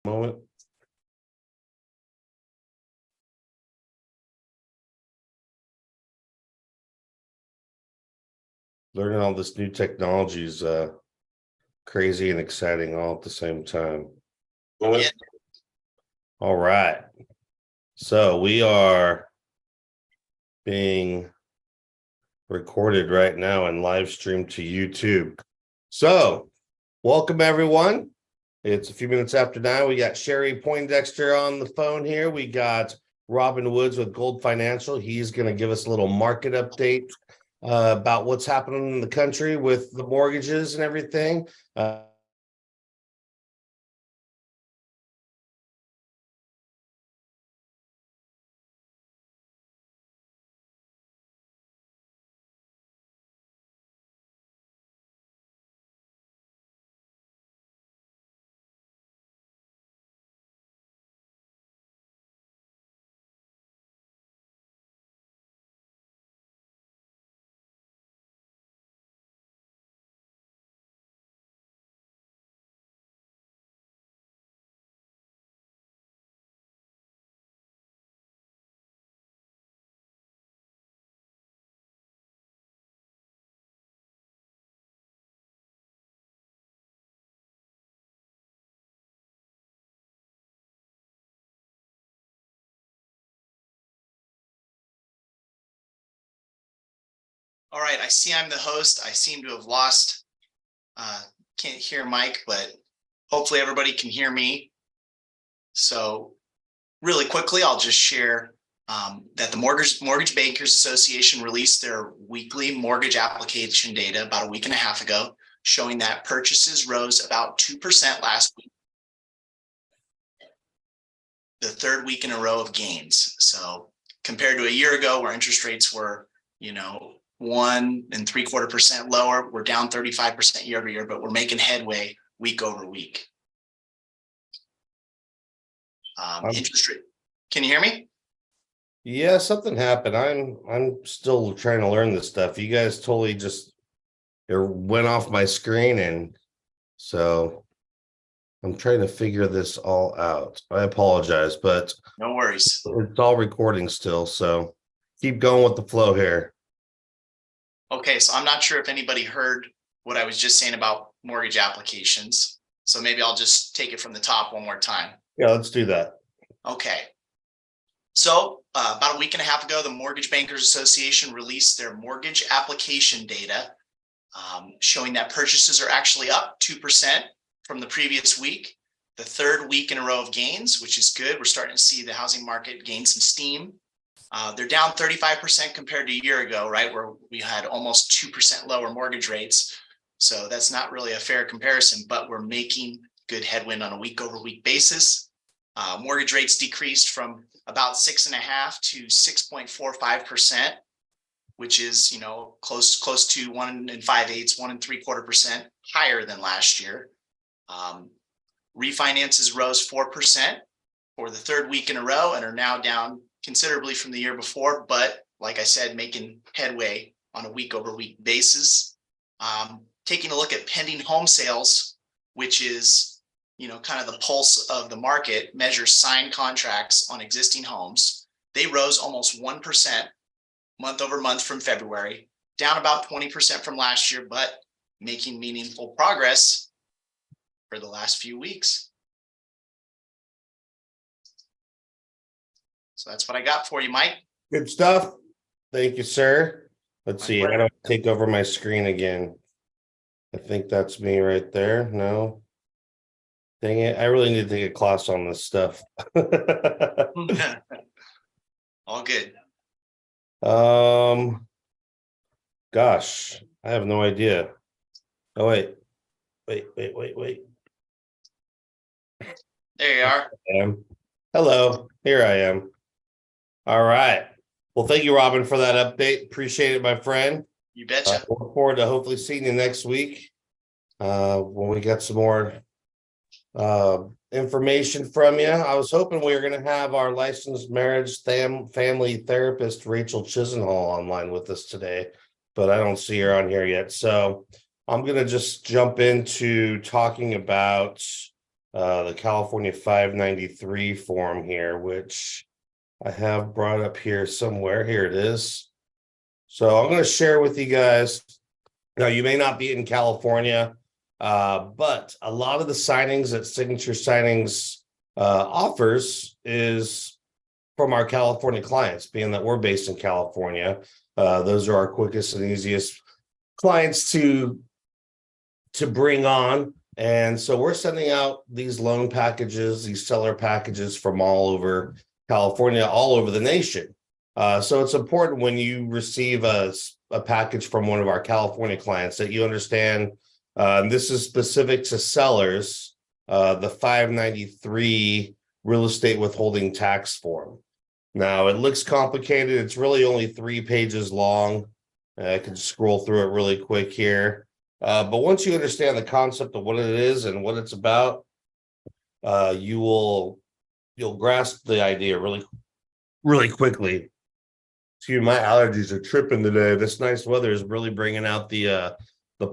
Moment. Learning all this new technology is crazy and exciting all at the same time. Yeah. All right. So we are being recorded right now and live streamed to YouTube. So welcome everyone. It's a few minutes after 9. We got Sherry Poindexter on the phone here. We got Robin Woods with Gold Financial. He's going to give us a little market update about what's happening in the country with the mortgages and everything. All right, I see I'm the host. I seem to have lost, can't hear Mike, but hopefully everybody can hear me. So really quickly, I'll just share that the Mortgage Bankers Association released their weekly mortgage application data about a week and a half ago, showing that purchases rose about 2% last week. The third week in a row of gains. So compared to a year ago where interest rates were, 1.75% lower, we're down 35% year over year, but we're making headway week over week. Interest rate. Can you hear me? Yeah, something happened. I'm still trying to learn this stuff. You guys totally just it went off my screen, and so I'm trying to figure this all out. I apologize, but No worries. it's all recording still, so keep going with the flow here. Okay, so I'm not sure if anybody heard what I was just saying about mortgage applications. So maybe I'll just take it from the top one more time. Yeah, let's do that. Okay. So about a week and a half ago, the Mortgage Bankers Association released their mortgage application data, showing that purchases are actually up 2% from the previous week, the third week in a row of gains, which is good. We're starting to see the housing market gain some steam. They're down 35% compared to a year ago, right, where we had almost 2% lower mortgage rates. So that's not really a fair comparison, but we're making good headwind on a week over week basis. Mortgage rates decreased from about 6.5% to 6.45%, which is, close to 1 5/8, 1 3/4% higher than last year. Refinances rose 4% for the third week in a row and are now down considerably from the year before, but like I said, making headway on a week over week basis. Taking a look at pending home sales, which is, kind of the pulse of the market, measures signed contracts on existing homes. They rose almost 1% month over month from February, down about 20% from last year, but making meaningful progress for the last few weeks. So that's what I got for you, Mike. Good stuff. Thank you, sir. Let's see. pleasure. I don't take over my screen again. I think that's me right there. No. Dang it. I really need to take a class on this stuff. All good. Gosh, I have no idea. Oh, wait. There you are. Hello, here I am. All right. Well, thank you, Robin, for that update. Appreciate it, my friend. You betcha. Look forward to hopefully seeing you next week when we get some more information from you. I was hoping we were going to have our licensed marriage family therapist, Rachel Chisenhall, online with us today, but I don't see her on here yet. So I'm going to just jump into talking about the California 593 form here, which I have brought up here somewhere. Here it is. So I'm going to share with you guys. Now, you may not be in California, but a lot of the signings that Signature Signings offers is from our California clients, being that we're based in California. Those are our quickest and easiest clients to bring on. And so we're sending out these loan packages, these seller packages from all over California, all over the nation. So it's important when you receive a package from one of our California clients that you understand this is specific to sellers, the 593 real estate withholding tax form. Now, it looks complicated. It's really only 3 pages long. I can scroll through it really quick here. But once you understand the concept of what it is and what it's about, you'll grasp the idea really quickly. Excuse me, my allergies are tripping today. This nice weather is really bringing out the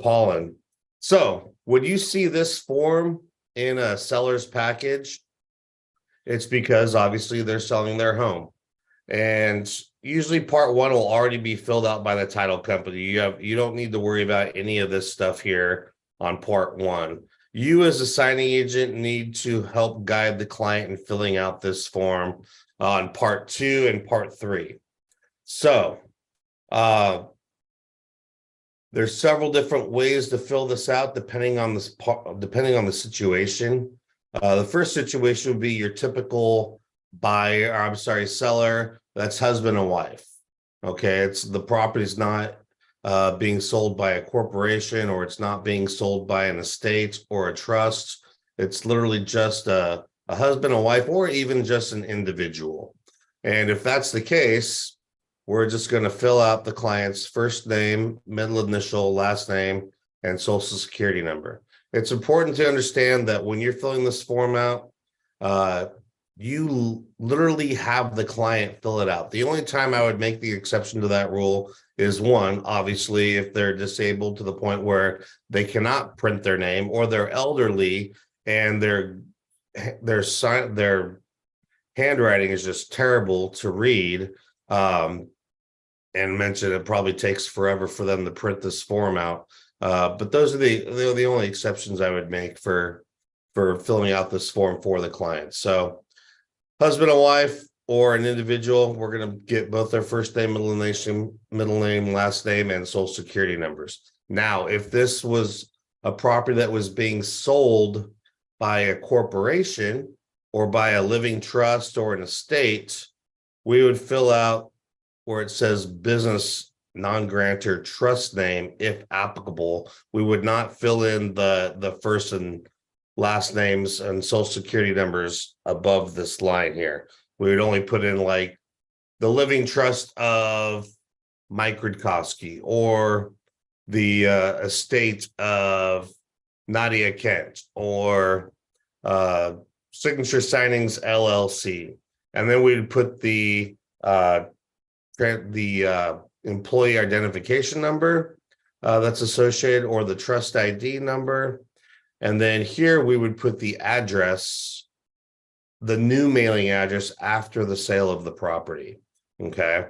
pollen. So when you see this form in a seller's package, it's because obviously they're selling their home. And usually part 1 will already be filled out by the title company. You don't need to worry about any of this stuff here on part 1. You as a signing agent need to help guide the client in filling out this form on part 2 and part 3. So there's several different ways to fill this out depending on the situation. The first situation would be your typical seller, that's husband and wife. Okay, it's the property's not being sold by a corporation, or it's not being sold by an estate or a trust. It's literally just a husband and wife, or even just an individual. And if that's the case, we're just going to fill out the client's first name, middle initial, last name, and social security number. It's important to understand that when you're filling this form out, you literally have the client fill it out. The only time I would make the exception to that rule is 1, obviously, if they're disabled to the point where they cannot print their name, or they're elderly and their handwriting is just terrible to read. And mention it probably takes forever for them to print this form out. But those are the only exceptions I would make for filling out this form for the client. So husband and wife or an individual, we're going to get both their first name, middle name, last name, and social security numbers. Now, if this was a property that was being sold by a corporation or by a living trust or an estate, we would fill out where it says business non-grantor trust name, if applicable. We would not fill in the first and last names and social security numbers above this line here. We would only put in like the living trust of Mike Rudkowski, or the estate of Nadia Kent, or Signature Signings LLC. And then we'd put the employee identification number that's associated, or the trust ID number. And then here we would put the address, the new mailing address after the sale of the property. Okay.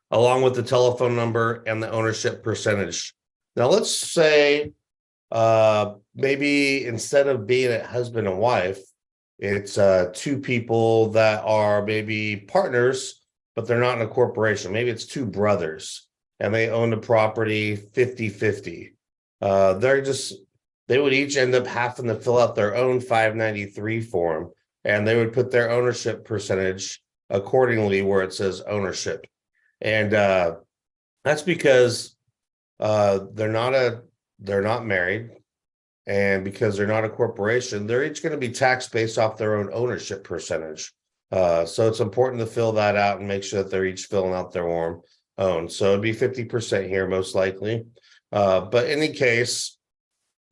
Along with the telephone number and the ownership percentage. Now let's say maybe instead of being a husband and wife, it's 2 people that are maybe partners, but they're not in a corporation. Maybe it's 2 brothers and they own the property 50-50. They would each end up having to fill out their own 593 form, and they would put their ownership percentage accordingly where it says ownership. And that's because they're not married, and because they're not a corporation, they're each going to be taxed based off their own ownership percentage. So it's important to fill that out and make sure that they're each filling out their own. So it'd be 50% here, most likely. But in any case,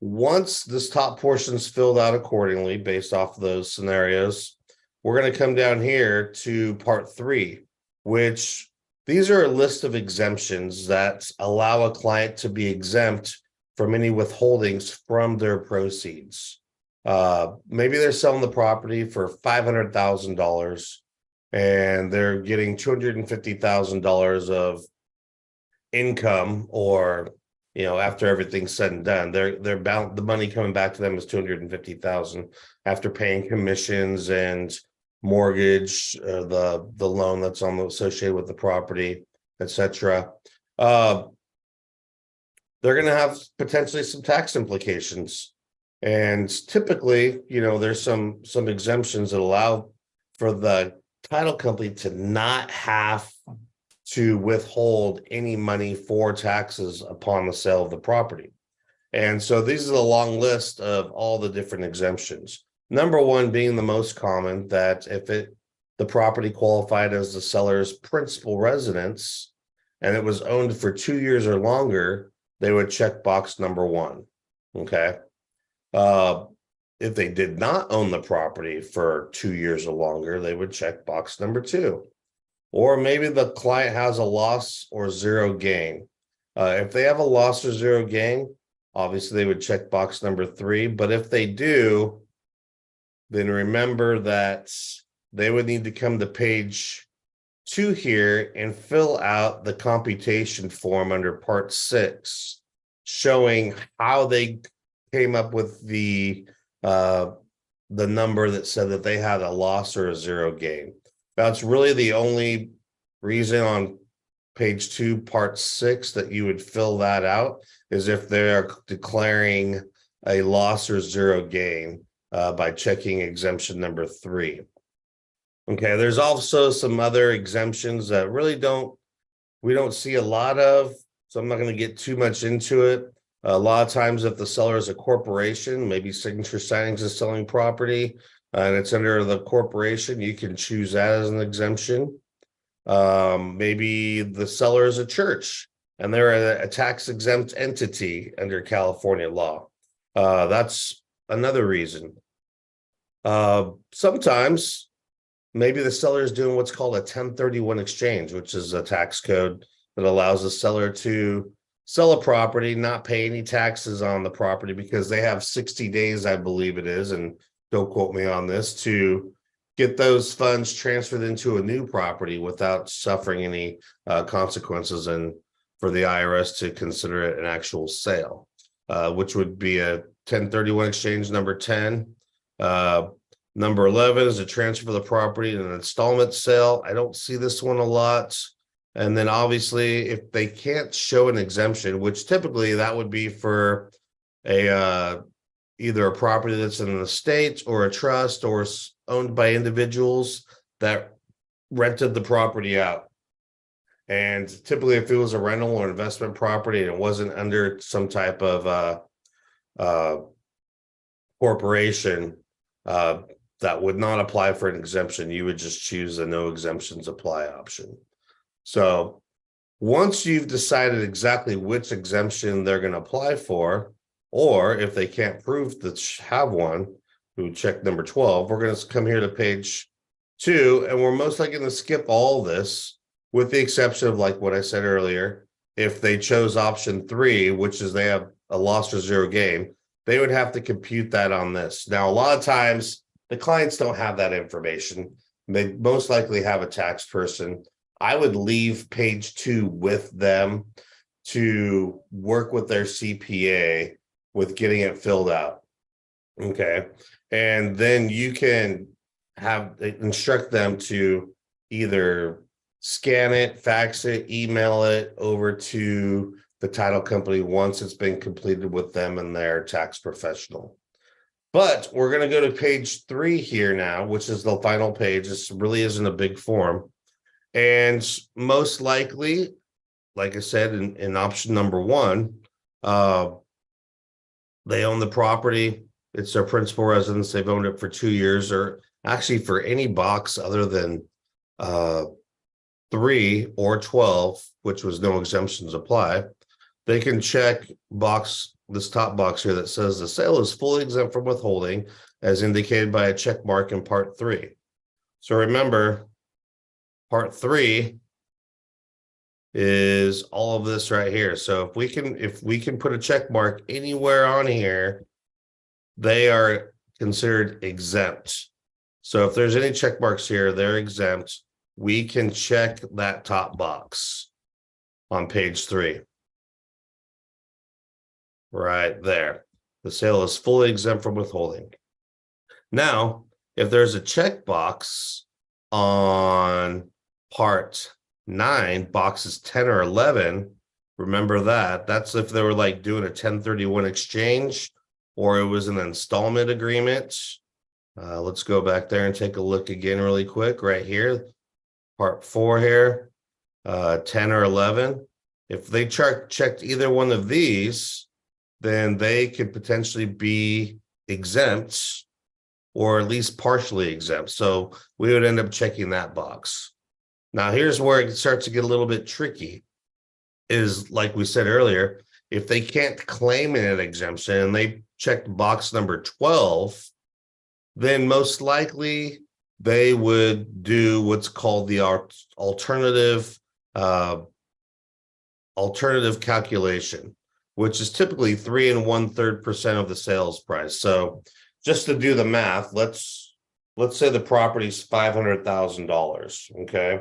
once this top portion is filled out accordingly based off of those scenarios, we're going to come down here to part 3, which these are a list of exemptions that allow a client to be exempt from any withholdings from their proceeds. Maybe they're selling the property for $500,000 and they're getting $250,000 of income, or after everything's said and done, they're bound, the money coming back to them is 250,000 after paying commissions and mortgage, the loan that's associated with the property, etc. They're going to have potentially some tax implications, and typically, there's some exemptions that allow for the title company to not have to withhold any money for taxes upon the sale of the property. And so these are the long list of all the different exemptions. Number one being the most common, that if the property qualified as the seller's principal residence and it was owned for 2 years or longer, they would check box number one. Okay. If they did not own the property for 2 years or longer, they would check box number two. Or maybe the client has a loss or zero gain. If they have a loss or zero gain, obviously they would check box number three. But if they do, then remember that they would need to come to page 2 here and fill out the computation form under part 6, showing how they came up with the number that said that they had a loss or a zero gain. That's really the only reason on page 2, part 6, that you would fill that out, is if they're declaring a loss or zero gain by checking exemption number 3. Okay, there's also some other exemptions that we don't see a lot of, so I'm not going to get too much into it. A lot of times, if the seller is a corporation, maybe Signature Signings is selling property, and it's under the corporation, you can choose that as an exemption. Maybe the seller is a church and they're a tax exempt entity under California law. That's another reason. Sometimes maybe the seller is doing what's called a 1031 exchange, which is a tax code that allows the seller to sell a property, not pay any taxes on the property, because they have 60 days, I believe it is, and don't quote me on this, to get those funds transferred into a new property without suffering any consequences, and for the IRS to consider it an actual sale, which would be a 1031 exchange number 10. Number 11 is a transfer of the property in an installment sale. I don't see this one a lot. And then obviously, if they can't show an exemption, which typically that would be for either a property that's in an estate or a trust or owned by individuals that rented the property out. And typically, if it was a rental or investment property and it wasn't under some type of corporation, that would not apply for an exemption. You would just choose the no exemptions apply option. So once you've decided exactly which exemption they're going to apply for, or if they can't prove that have one, we would check number 12. We're going to come here to page 2, and we're most likely going to skip all this, with the exception of, like what I said earlier, if they chose option 3, which is they have a loss or zero gain, they would have to compute that on this. Now, a lot of times the clients don't have that information. They most likely have a tax person. I would leave page 2 with them to work with their CPA with getting it filled out. Okay. And then you can instruct them to either scan it, fax it, email it over to the title company once it's been completed with them and their tax professional. But we're going to go to page 3 here now, which is the final page. This really isn't a big form. And most likely, like I said, in option number 1, they own the property. It's their principal residence. They've owned it for 2 years, or actually for any box other than 3 or 12, which was no exemptions apply. They can check this top box here that says the sale is fully exempt from withholding, as indicated by a check mark in part 3. So remember, part 3 is all of this right here. So if we can put a check mark anywhere on here, they are considered exempt. So if there's any check marks here, they're exempt. We can check that top box on page 3. Right there. The sale is fully exempt from withholding. Now, if there's a checkbox on part 9, boxes 10 or 11, remember that. That's if they were like doing a 1031 exchange or it was an installment agreement. Let's go back there and take a look again really quick right here. Part 4 here, 10 or 11. If they checked either one of these, then they could potentially be exempt or at least partially exempt. So we would end up checking that box. Now, here's where it starts to get a little bit tricky is, like we said earlier, if they can't claim an exemption and they checked box number 12, then most likely they would do what's called the alternative calculation, which is typically 3 1/3% of the sales price. So just to do the math, let's say the property's $500,000. Okay.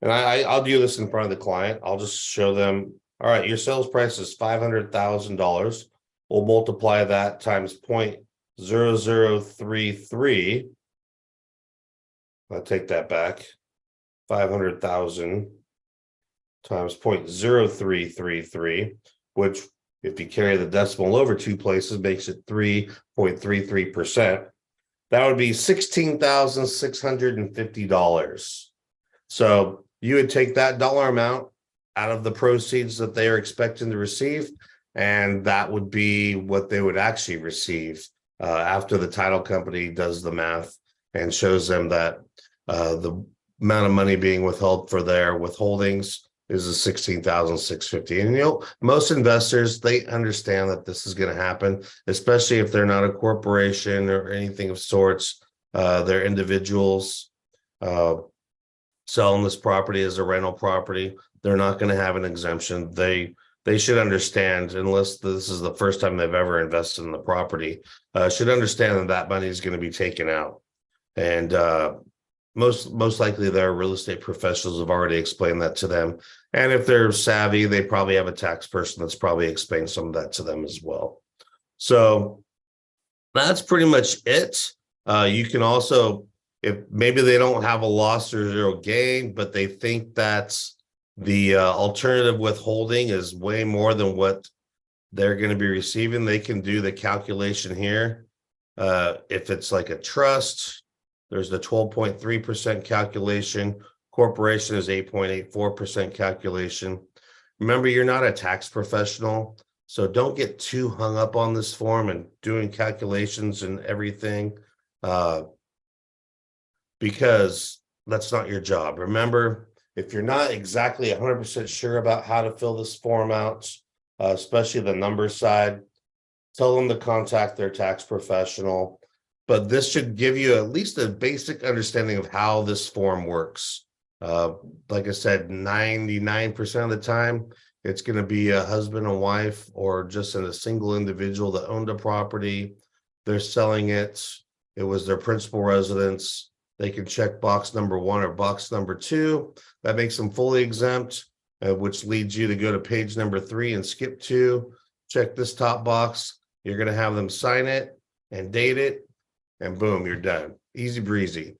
And I'll do this in front of the client. I'll just show them, all right, your sales price is $500,000. We'll multiply that times 0.0033. I'll take that back. 500,000 times 0.0333, which if you carry the decimal over 2 places makes it 3.33%. That would be $16,650. So you would take that dollar amount out of the proceeds that they are expecting to receive, and that would be what they would actually receive after the title company does the math and shows them that the amount of money being withheld for their withholdings is a $16,650. And most investors, they understand that this is going to happen, especially if they're not a corporation or anything of sorts. They're individuals selling this property as a rental property. They're not going to have an exemption. They should understand, unless this is the first time they've ever invested in the property, should understand that that money is going to be taken out. And most likely their real estate professionals have already explained that to them. And if they're savvy, they probably have a tax person that's probably explained some of that to them as well. So that's pretty much it. You can also, if maybe they don't have a loss or zero gain, but they think that the alternative withholding is way more than what they're going to be receiving, they can do the calculation here. If it's like a trust, there's the 12.3% calculation. Corporation is 8.84% calculation. Remember, you're not a tax professional, so don't get too hung up on this form and doing calculations and everything, because that's not your job. Remember, if you're not exactly 100% sure about how to fill this form out, especially the number side, tell them to contact their tax professional. But this should give you at least a basic understanding of how this form works. Like I said, 99% of the time, it's going to be a husband and wife or just a single individual that owned a property. They're selling it. It was their principal residence. They can check box number 1 or box number 2. That makes them fully exempt, which leads you to go to page number 3 and skip 2. Check this top box. You're going to have them sign it and date it. And boom, you're done. Easy breezy.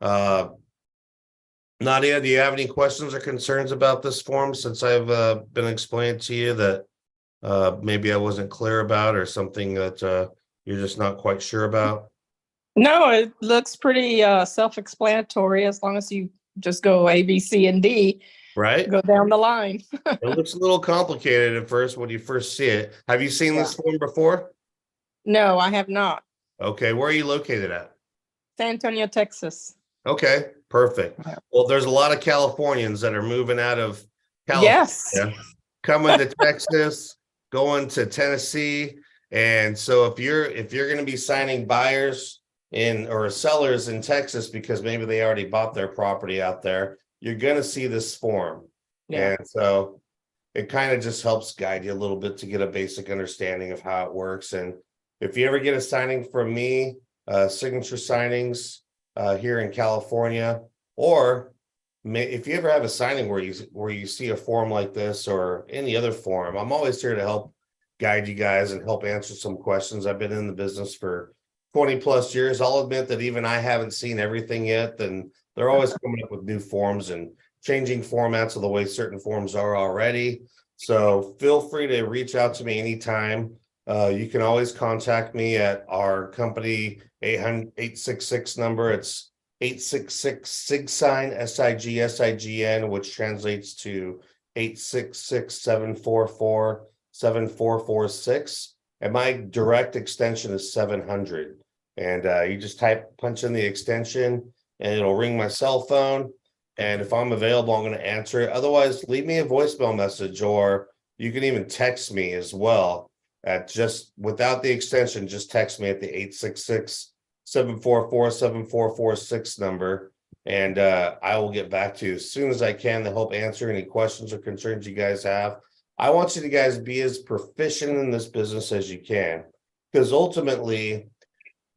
Nadia, do you have any questions or concerns about this form since I've been explaining to you that maybe I wasn't clear about, or something that you're just not quite sure about? No, it looks pretty self-explanatory as long as you just go A, B, C, and D, Right? go down the line. It looks a little complicated at first when you first see it. Have you seen this form before? No, I have not. Okay, where are you located at? San Antonio, Texas. Okay, perfect. Well, there's a lot of Californians that are moving out of California, Yes. coming to Texas, going to Tennessee. And so if you're going to be signing buyers in or sellers in Texas because maybe they already bought their property out there, you're going to see this form. Yeah. And so it kind of just helps guide you a little bit to get a basic understanding of how it works. And If you ever get a signing from me, signature signings here in California, or if you ever have a signing where you see a form like this or any other form, I'm always here to help guide you guys and help answer some questions. I've been in the business for 20 plus years. I'll admit that even I haven't seen everything yet. Then they're always coming up with new forms and changing formats of the way certain forms are already. So feel free to reach out to me anytime. You can always contact me at our company 866 number. It's 866 SIG sign SIGSIGN, which translates to 866-744-7446. And my direct extension is 700. And you just punch in the extension and it'll ring my cell phone. And if I'm available, I'm going to answer it. Otherwise, leave me a voicemail message, or you can even text me as well at just without the extension. Just text me at the 866-744-7446 number. And I will get back to you as soon as I can to help answer any questions or concerns you guys have. I want you to guys be as proficient in this business as you can, because ultimately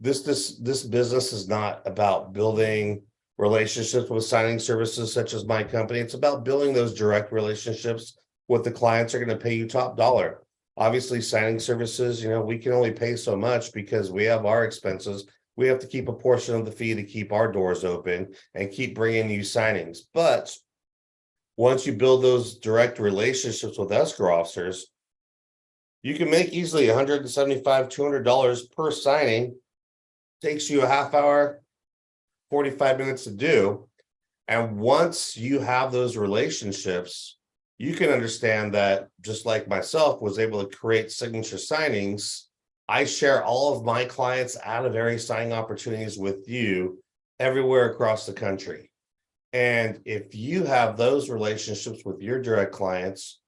this business is not about building relationships with signing services such as my company. It's about building those direct relationships with the clients are going to pay you top dollar. Obviously, signing services, we can only pay so much because we have our expenses. We have to keep a portion of the fee to keep our doors open and keep bringing you signings. But once you build those direct relationships with escrow officers, you can make easily $175, $200 per signing. Takes you a half hour, 45 minutes to do. And once you have those relationships, you can understand that just like myself was able to create signature signings, I share all of my clients out of area signing opportunities with you everywhere across the country. And if you have those relationships with your direct clients,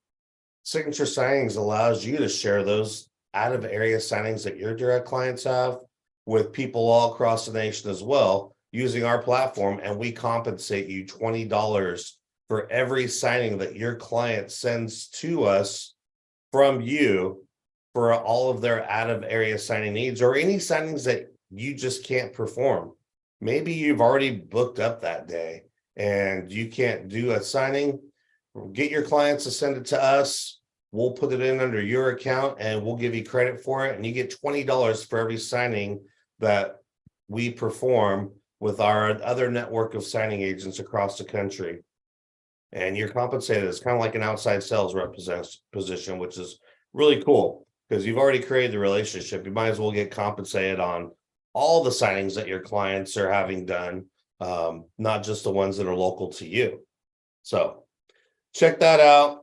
signature signings allows you to share those out of area signings that your direct clients have with people all across the nation as well, using our platform. And we compensate you $20 for every signing that your client sends to us from you for all of their out of area signing needs, or any signings that you just can't perform. Maybe you've already booked up that day and you can't do a signing. Get your clients to send it to us. We'll put it in under your account and we'll give you credit for it. And you get $20 for every signing that we perform with our other network of signing agents across the country. And you're compensated. It's kind of like an outside sales rep position, which is really cool because you've already created the relationship. You might as well get compensated on all the signings that your clients are having done, not just the ones that are local to you. So check that out.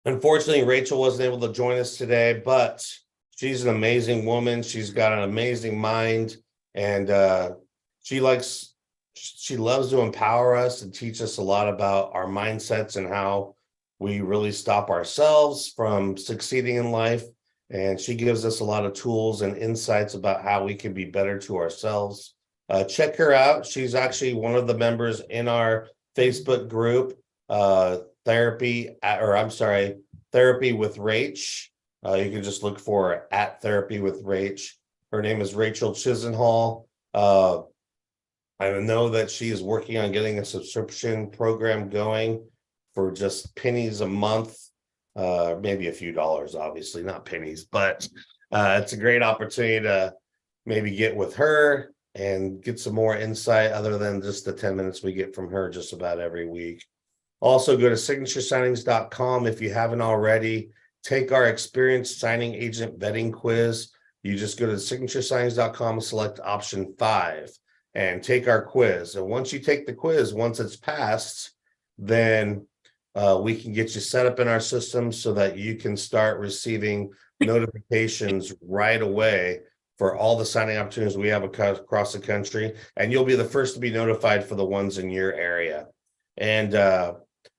Unfortunately, Rachel wasn't able to join us today, but she's an amazing woman. She's got an amazing mind, and she loves to empower us and teach us a lot about our mindsets and how we really stop ourselves from succeeding in life. And she gives us a lot of tools and insights about how we can be better to ourselves. Check her out. She's actually one of the members in our Facebook group, Therapy with Rach. You can just look for her at Therapy with Rach. Her name is Rachel Chisenhall. I know that she is working on getting a subscription program going for just pennies a month, maybe a few dollars, obviously not pennies, but it's a great opportunity to maybe get with her and get some more insight other than just the 10 minutes we get from her just about every week. Also, go to signaturesIgnings.com if you haven't already. Take our experienced signing agent vetting quiz. You just go to signaturesIgnings.com and select option 5 and take our quiz. And once you take the quiz, once it's passed, then we can get you set up in our system so that you can start receiving notifications right away for all the signing opportunities we have across the country. And you'll be the first to be notified for the ones in your area. And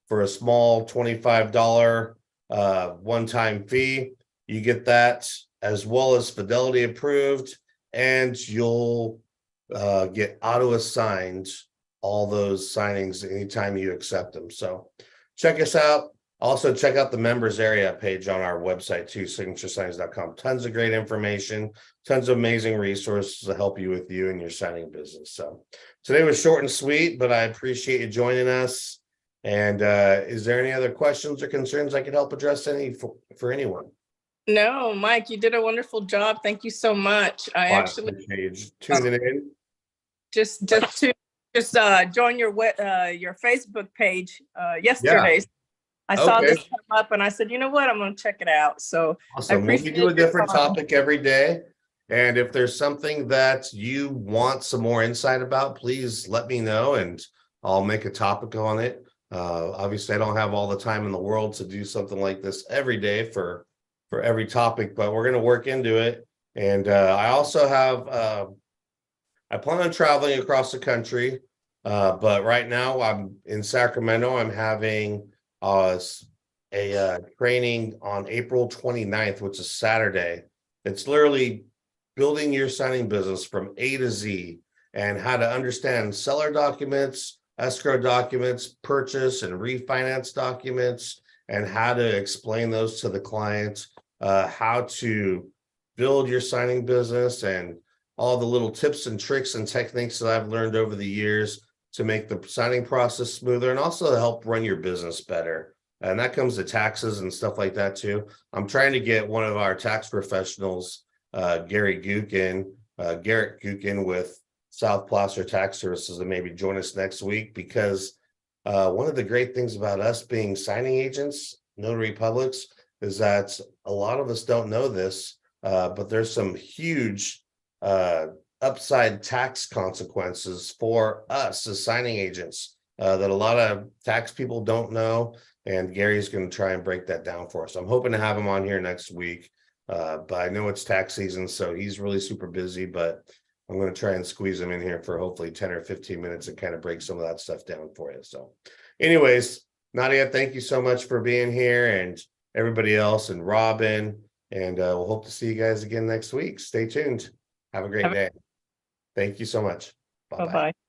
for a small $25 one-time fee, you get that as well as Fidelity approved, and you'll get auto-assigned all those signings anytime you accept them. So check us out. Also, check out the members area page on our website too, signaturesigns.com. Tons of great information, tons of amazing resources to help you with you and your signing business. So today was short and sweet, but I appreciate you joining us. And is there any other questions or concerns I could help address for anyone? No, Mike, you did a wonderful job. Thank you so much. I actually appreciate you tuning in. just join your Facebook page yesterday. I saw Okay. this come up and I said, you know what, I'm going to check it out. So Awesome. Well, we do a different topic every day. And if there's something that you want some more insight about, please let me know and I'll make a topic on it. Obviously, I don't have all the time in the world to do something like this every day for every topic, but we're going to work into it. And I also have, I plan on traveling across the country, but right now I'm in Sacramento. I'm having a training on April 29th, which is Saturday. It's literally building your signing business from A to Z and how to understand seller documents, escrow documents, purchase and refinance documents, and how to explain those to the client, how to build your signing business and all the little tips and tricks and techniques that I've learned over the years to make the signing process smoother and also to help run your business better. And that comes to taxes and stuff like that too. I'm trying to get one of our tax professionals, Garrett Gukin with South Placer Tax Services, to maybe join us next week, because one of the great things about us being signing agents, notary publics, is that a lot of us don't know this, but there's some huge upside tax consequences for us as signing agents that a lot of tax people don't know. And Gary's going to try and break that down for us. I'm hoping to have him on here next week, but I know it's tax season, so he's really super busy, but I'm going to try and squeeze him in here for hopefully 10 or 15 minutes and kind of break some of that stuff down for you. So anyways, Nadia, thank you so much for being here, and everybody else, and Robin, and we'll hope to see you guys again next week. Stay tuned. Have a great day. Thank you so much. Bye-bye. Bye-bye.